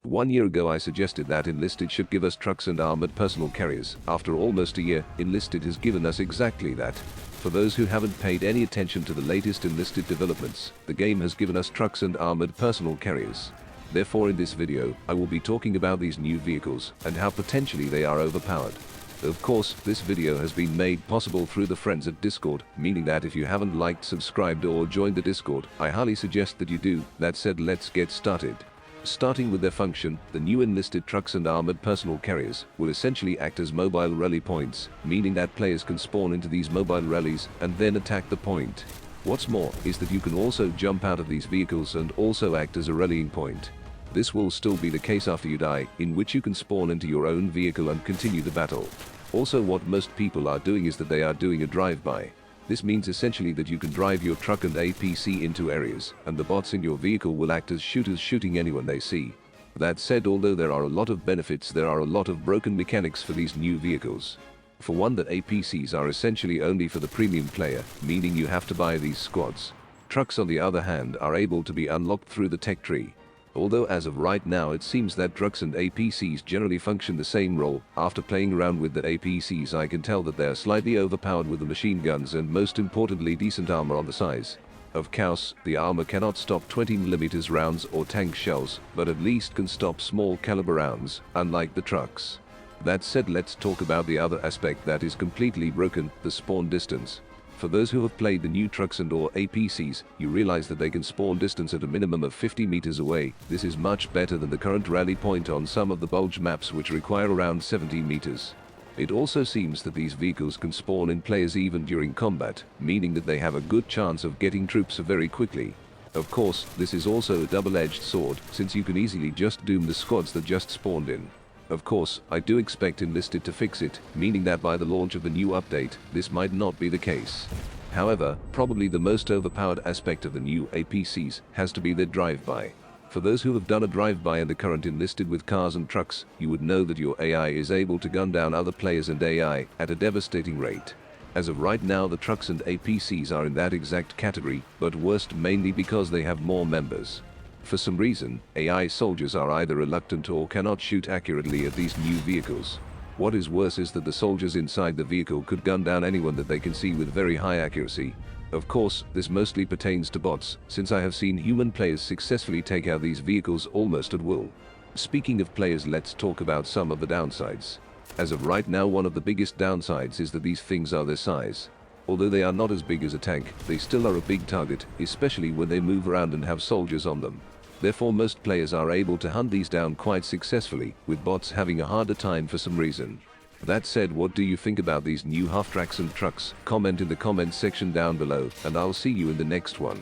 1 year ago I suggested that Enlisted should give us trucks and armored personal carriers. After almost a year, Enlisted has given us exactly that. For those who haven't paid any attention to the latest Enlisted developments, the game has given us trucks and armored personal carriers. Therefore in this video, I will be talking about these new vehicles and how potentially they are overpowered. Of course, this video has been made possible through the friends at Discord, meaning that if you haven't liked, subscribed or joined the Discord, I highly suggest that you do. That said, let's get started. Starting with their function, the new Enlisted trucks and armored personal carriers will essentially act as mobile rally points, meaning that players can spawn into these mobile rallies and then attack the point. What's more is that you can also jump out of these vehicles and also act as a rallying point. This will still be the case after you die, in which you can spawn into your own vehicle and continue the battle. Also, what most people are doing is that they are doing a drive-by. This means essentially that you can drive your truck and APC into areas, and the bots in your vehicle will act as shooters shooting anyone they see. That said, although there are a lot of benefits, there are a lot of broken mechanics for these new vehicles. For one, that APCs are essentially only for the premium player, meaning you have to buy these squads. Trucks on the other hand are able to be unlocked through the tech tree. Although as of right now it seems that trucks and APCs generally function the same role, after playing around with the APCs I can tell that they are slightly overpowered with the machine guns and most importantly decent armor on the size. Of course, the armor cannot stop 20mm rounds or tank shells, but at least can stop small caliber rounds, unlike the trucks. That said, let's talk about the other aspect that is completely broken, the spawn distance. For those who have played the new trucks and or APCs, you realize that they can spawn distance at a minimum of 50 meters away. This is much better than the current rally point on some of the bulge maps which require around 70 meters. It also seems that these vehicles can spawn in players even during combat, meaning that they have a good chance of getting troops very quickly. Of course, this is also a double-edged sword, since you can easily just doom the squads that just spawned in. Of course, I do expect Enlisted to fix it, meaning that by the launch of the new update, this might not be the case. However, probably the most overpowered aspect of the new APCs has to be their drive-by. For those who have done a drive-by in the current Enlisted with cars and trucks, you would know that your AI is able to gun down other players and AI at a devastating rate. As of right now, the trucks and APCs are in that exact category, but worst mainly because they have more members. For some reason, AI soldiers are either reluctant or cannot shoot accurately at these new vehicles. What is worse is that the soldiers inside the vehicle could gun down anyone that they can see with very high accuracy. Of course, this mostly pertains to bots, since I have seen human players successfully take out these vehicles almost at will. Speaking of players, let's talk about some of the downsides. As of right now, one of the biggest downsides is that these things are their size. Although they are not as big as a tank, they still are a big target, especially when they move around and have soldiers on them. Therefore, most players are able to hunt these down quite successfully, with bots having a harder time for some reason. That said, what do you think about these new half-tracks and trucks? Comment in the comments section down below, and I'll see you in the next one.